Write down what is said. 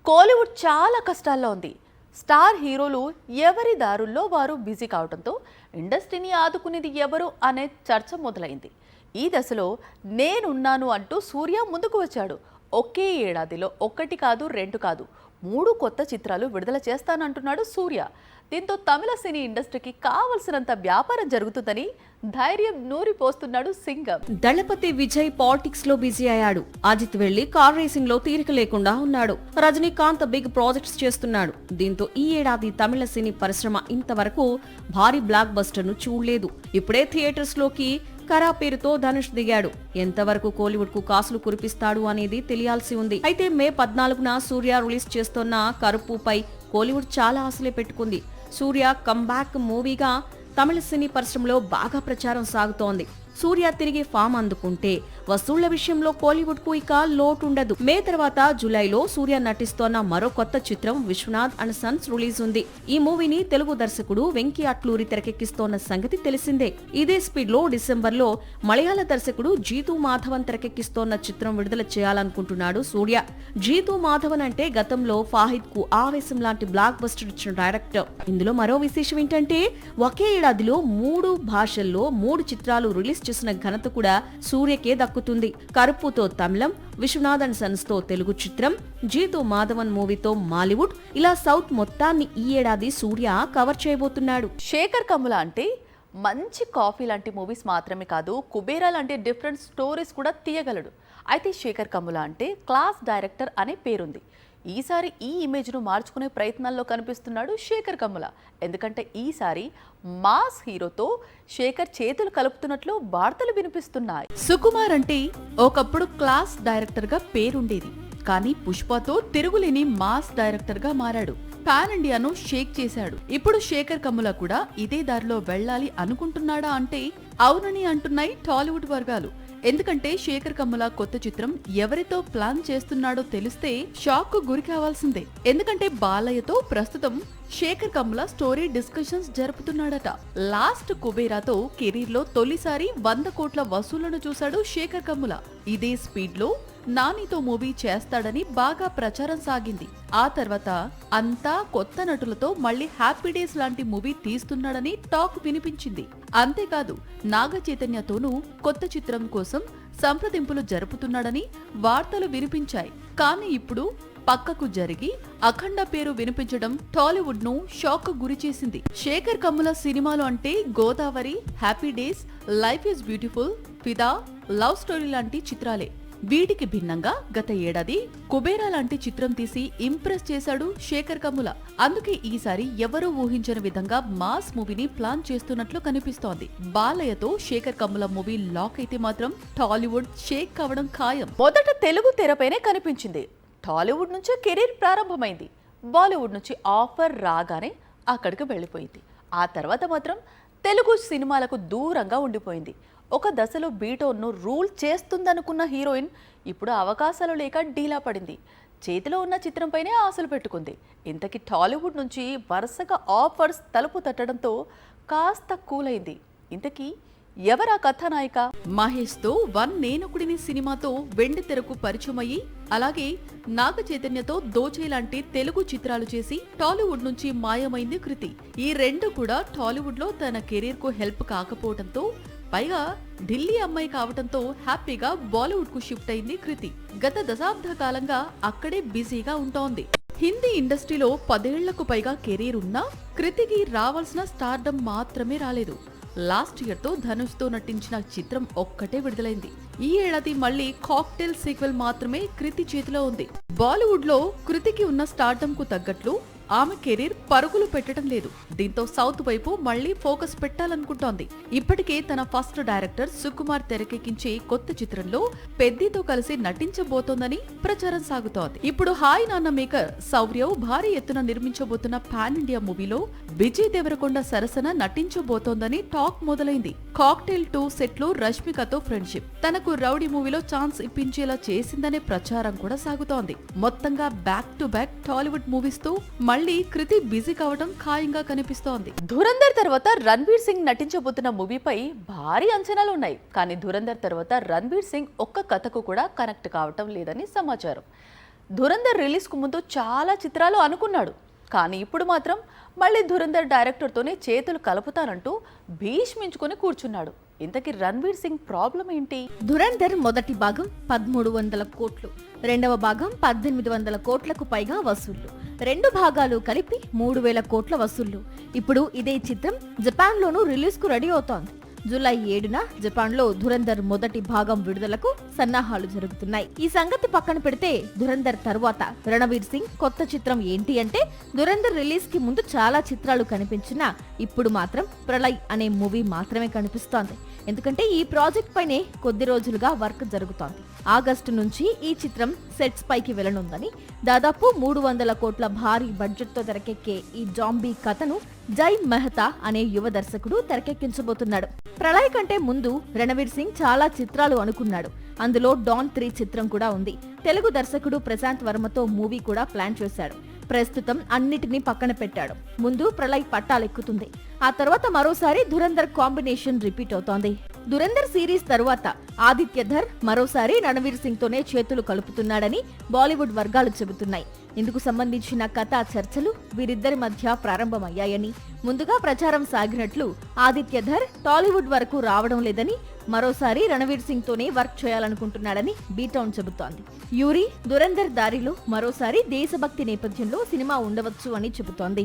కోలీవుడ్ చాలా కష్టాల్లో ఉంది. స్టార్ హీరోలు ఎవరి దారుల్లో వారు బిజీ కావడంతో ఇండస్ట్రీని ఆదుకునేది ఎవరు అనే చర్చ మొదలైంది. ఈ దశలో నేనున్నాను అంటూ సూర్య ముందుకు వచ్చాడు. ఒకే ఏడాదిలో 1 కాదు 2 కాదు 3 కొత్త చిత్రాలు విడుదల చేస్తానంటున్నాడు సూర్య. దీంతో తమిళ సినీ ఇండస్ట్రీకి కావలసినంత వ్యాపారం జరుగుతుందని ధైర్యం నూరిపోస్తున్నాడు సింగం. దళపతి విజయ్ పాలిటిక్స్ లో బిజీ అయ్యాడు. అజిత్ వెళ్లి కార్ రేసింగ్ లో తీరిక లేకుండా ఉన్నాడు. రజనీకాంత్ బిగ్ ప్రాజెక్ట్స్ చేస్తున్నాడు. దీంతో ఈ ఏడాది తమిళ సినీ పరిశ్రమ ఇంతవరకు భారీ బ్లాక్ బస్టర్ ను చూడలేదు. ఇప్పుడే థియేటర్స్ లోకి కరా పేరుతో ధనుష్ దిగాడు. ఎంతవరకు కోలీవుడ్ కు కాసులు కురిపిస్తాడు అనేది తెలియాల్సి ఉంది. అయితే మే 14న సూర్య రిలీజ్ చేస్తున్న కరుపుపై కోలీవుడ్ చాలా ఆశలే పెట్టుకుంది. సూర్య కంబ్యాక్ మూవీగా తమిళ సినీ పరిశ్రమలో బాగా ప్రచారం సాగుతోంది. సూర్య తిరిగి ఫామ్ అందుకుంటే వసూళ్ల విషయంలో కోలీవుడ్ కు ఇక లోటుండదు. మే తర్వాత జూలైలో సూర్య నటిస్తోన్న మరో కొత్త చిత్రం విశ్వనాథ్ అండ్ సన్స్ రిలీజ్ ఉంది. ఈ మూవీని తెలుగు దర్శకుడు వెంకీ అట్లూరి తెరకెక్కిస్తోన్న సంగతి తెలిసిందే. ఇదే స్పీడ్ లో డిసెంబర్ లో మలయాళ దర్శకుడు జీతూ మాధవన్ తెరకెక్కిస్తోన్న చిత్రం విడుదల చేయాలనుకుంటున్నాడు సూర్య. జీతూ మాధవన్ అంటే గతంలో ఫాహిద్ కు ఆవేశం లాంటి బ్లాక్ బస్టర్ ఇచ్చిన డైరెక్టర్. ఇందులో మరో విశేషం ఏంటంటే ఒకే ఏడాదిలో 3 భాషల్లో 3 చిత్రాలు రిలీజ్ చేసిన ఘనత కూడా సూర్యకే దక్కుతుంది. కరుపుతో తమిళం, విశ్వనాథ్ అండ్ సన్స్ తో తెలుగు చిత్రం, జీతూ మాధవన్ మూవీతో మాలీవుడ్, ఇలా సౌత్ మొత్తాన్ని ఈ ఏడాది సూర్య కవర్ చేయబోతున్నాడు. శేఖర్ కమ్ముల అంటే మంచి కాఫీ లాంటి మూవీస్ మాత్రమే కాదు, కుబేరా లాంటి డిఫరెంట్ స్టోరీస్ కూడా తీయగలడు. అయితే శేఖర్ కమ్ముల అంటే క్లాస్ డైరెక్టర్ అనే పేరుంది. ఈసారి ఈ ఇమేజ్ను మార్చుకునే ప్రయత్నాల్లో కనిపిస్తున్నాడు శేఖర్ కమ్ముల. ఎందుకంటే ఈసారి మాస్ హీరోతో శేఖర్ చేతులు కలుపుతున్నట్లు వార్తలు వినిపిస్తున్నాయి. సుకుమార్ అంటే ఒకప్పుడు క్లాస్ డైరెక్టర్ గా పేరుండేది. కానీ పుష్పతో తిరుగులేని మాస్ డైరెక్టర్ గా మారాడు. పాన్ ఇండియాను షేక్ చేశాడు. ఇప్పుడు శేఖర్ కమ్ముల కూడా ఇదే దారిలో వెళ్ళాలి అనుకుంటున్నాడా అంటే అవునని అంటున్నాయి టాలీవుడ్ వర్గాలు. ఎందుకంటే శేఖర్ కమ్ముల కొత్త చిత్రం ఎవరితో ప్లాన్ చేస్తున్నాడో తెలిస్తే షాక్ కు గురి కావాల్సిందే. ఎందుకంటే బాలయ్యతో ప్రస్తుతం శేఖర్ కమ్ముల స్టోరీ డిస్కషన్స్ జరుపుతున్నాడట. లాస్ట్ కుబేరాతో కెరీర్ లో తొలిసారి 100 కోట్ల వసూళ్లను చూశాడు శేఖర్ కమ్ముల. ఇదే స్పీడ్ లో నానితో మూవీ చేస్తాడని బాగా ప్రచారం సాగింది. ఆ తర్వాత అంతా కొత్త నటులతో మళ్లీ హ్యాపీ డేస్ లాంటి మూవీ తీస్తున్నాడని టాక్ వినిపించింది. అంతేకాదు నాగ చైతన్యతోనూ కొత్త చిత్రం కోసం సంప్రదింపులు జరుపుతున్నాడని వార్తలు వినిపించాయి. కానీ ఇప్పుడు పక్కకు జరిగి అఖండ పేరు వినిపించడం టాలీవుడ్ ను షాక్ గురిచేసింది. శేఖర్ కమ్ముల సినిమాలు అంటే Godavari, happy days, life is beautiful, ఫిదా, లవ్ స్టోరీ లాంటి చిత్రాలే. వీటికి భిన్నంగా గత ఏడాది కుబేరా లాంటి చిత్రం తీసి ఇంప్రెస్ చేశాడు శేఖర్ కమ్ముల. అందుకే ఈసారి ఎవరూ ఊహించని విధంగా మాస్ మూవీని ప్లాన్ చేస్తున్నట్లు కనిపిస్తోంది. బాలయ్యతో శేఖర్ కమ్ముల మూవీ లాక్ అయితే మాత్రం టాలీవుడ్ షేక్ కావడం ఖాయం. మొదట తెలుగు తెరపైనే కనిపించింది. టాలీవుడ్ నుంచే కెరీర్ ప్రారంభమైంది. బాలీవుడ్ నుంచి ఆఫర్ రాగానే అక్కడికి వెళ్ళిపోయింది. ఆ తర్వాత మాత్రం తెలుగు సినిమాలకు దూరంగా ఉండిపోయింది. ఒక దశలో బీటోన్ను రూల్ చేస్తుందనుకున్న హీరోయిన్ ఇప్పుడు అవకాశాలు లేక డీలా పడింది. చేతిలో ఉన్న చిత్రంపైనే ఆశలు పెట్టుకుంది. ఇంతకీ టాలీవుడ్ నుంచి వరుసగా ఆఫర్స్ తలుపు తట్టడంతో కాస్త కూలైంది. ఇంతకీ ఎవరా కథానాయిక? మహేష్ తో 1 నేనొకుడిని సినిమాతో వెండి తెరకు పరిచయమయ్యి, అలాగే నాగ చైతన్యతో దోచే లాంటి తెలుగు చిత్రాలు చేసి టాలీవుడ్ నుంచి మాయమైంది కృతి. ఈ 2 కూడా టాలీవుడ్ లో తన కెరీర్ కు హెల్ప్ కాకపోవడంతో, పైగా ఢిల్లీ అమ్మాయి కావడంతో హ్యాపీగా బాలీవుడ్ కు షిఫ్ట్ అయింది కృతి. గత దశాబ్ద కాలంగా అక్కడే బిజీగా ఉంటోంది. హిందీ ఇండస్ట్రీలో 10 ఏళ్లకు పైగా కెరీర్ ఉన్నా కృతికి రావాల్సిన స్టార్డమ్ మాత్రమే రాలేదు. లాస్ట్ ఇయర్ తో ధనుష్ తో నటించిన చిత్రం ఒక్కటే విడుదలైంది. ఈ ఏడాది మళ్లీ కాక్టైల్ సీక్వెల్ మాత్రమే కృతి చేతిలో ఉంది. బాలీవుడ్ లో కృతికి ఉన్న స్టార్డమ్ కు తగ్గట్లు ఆమె కెరీర్ పరుగులు పెట్టడం లేదు. దీంతో సౌత్ వైపు మళ్లీ ఫోకస్ పెట్టాలనుకుంటోంది. ఇప్పటికే తన ఫస్ట్ డైరెక్టర్ సుకుమార్ తెరకెక్కించే కొత్త చిత్రంలో పెద్దితో కలిసి నటించబోతోందని ప్రచారం సాగుతోంది. ఇప్పుడు హాయ్ నాన్న మేకర్ శౌర్య భారీ ఎత్తున నిర్మించబోతున్న పాన్ ఇండియా మూవీలో విజయ్ దేవరకొండ సరసన నటించబోతోందని టాక్ మొదలైంది. కాక్టైల్ 2 సెట్ లో రష్మికతో ఫ్రెండ్షిప్ తనకు రౌడీ మూవీలో ఛాన్స్ ఇప్పించేలా చేసిందనే ప్రచారం కూడా సాగుతోంది. మొత్తంగా back to back Tollywood movies తో మళ్లీ కృతి బిజీ కావడం ఖాయంగా కనిపిస్తోంది. ధురంధర్ తర్వాత రణ్వీర్ సింగ్ నటించబోతున్న మూవీపై భారీ అంచనాలు ఉన్నాయి. కానీ ధురంధర్ తర్వాత రణ్వీర్ సింగ్ ఒక్క కథకు కూడా కనెక్ట్ కావటం లేదని సమాచారం. ధురంధర్ రిలీజ్కు ముందు చాలా చిత్రాలు అనుకున్నాడు, కానీ ఇప్పుడు మాత్రం మళ్ళీ ధురంధర్ డైరెక్టర్తోనే చేతులు కలుపుతానంటూ భీష్మించుకొని కూర్చున్నాడు. ఇంతకీ రణ్వీర్ సింగ్ ప్రాబ్లం ఏంటి? ధురంధర్ మొదటి భాగం 1300 కోట్లు, రెండవ భాగం 1800 కోట్లకు పైగా వసూళ్లు, రెండు భాగాలు కలిపి 3000 కోట్ల వసూళ్లు. ఇప్పుడు ఇదే చిత్రం జపాన్లోనూ రిలీజ్ కు రెడీ అవుతోంది. జూలై 7న జపాన్లో ధురంధర్ మొదటి భాగం విడుదలకు సన్నాహాలు జరుగుతున్నాయి. ఈ సంగతి పక్కన పెడితే ధురంధర్ తరువాత రణవీర్ సింగ్ కొత్త చిత్రం ఏంటి అంటే, ధురంధర్ రిలీజ్ కి ముందు చాలా చిత్రాలు కనిపించినా ఇప్పుడు మాత్రం ప్రళయ్ అనే మూవీ మాత్రమే కనిపిస్తోంది. ఎందుకంటే ఈ ప్రాజెక్ట్ పైనే కొద్ది రోజులుగా వర్క్ జరుగుతోంది. ఆగస్టు నుంచి ఈ చిత్రం సెట్స్ పైకి వెళ్లనుందని, దాదాపు 300 కోట్ల భారీ బడ్జెట్ తో తెరకెక్కే ఈ జాంబీ కథను జై మెహతా అనే యువ దర్శకుడు తెరకెక్కించబోతున్నాడు. ప్రళయ్ కంటే ముందు రణవీర్ సింగ్ చాలా చిత్రాలు అనుకున్నాడు. అందులో డాన్ 3 చిత్రం కూడా ఉంది. తెలుగు దర్శకుడు ప్రశాంత్ వర్మతో మూవీ కూడా ప్లాన్ చేశాడు. ప్రస్తుతం అన్నిటినీ పక్కన పెట్టాడు. ముందు ప్రళయ్ పట్టాలెక్కుతుంది, ఆ తర్వాత మరోసారి ధురంధర్ కాంబినేషన్ రిపీట్ అవుతోంది. ధురంధర్ సిరీస్ తరువాత ఆదిత్య ధర్ మరోసారి రణవీర్ సింగ్ తోనే చేతులు కలుపుతున్నాడని బాలీవుడ్ వర్గాలు చెబుతున్నాయి. ఇందుకు సంబంధించిన కథా చర్చలు వీరిద్దరి మధ్య ప్రారంభమయ్యాయని, ముందుగా ప్రచారం సాగినట్లు ఆదిత్య ధర్ టాలీవుడ్ వరకు రావడం లేదని, మరోసారి రణవీర్ సింగ్ తోనే వర్క్ చేయాలనుకుంటున్నాడని బీటౌన్ చెబుతోంది. యూరి ధురంధర్ దారిలో మరోసారి దేశభక్తి నేపథ్యంలో సినిమా ఉండవచ్చు అని చెబుతోంది.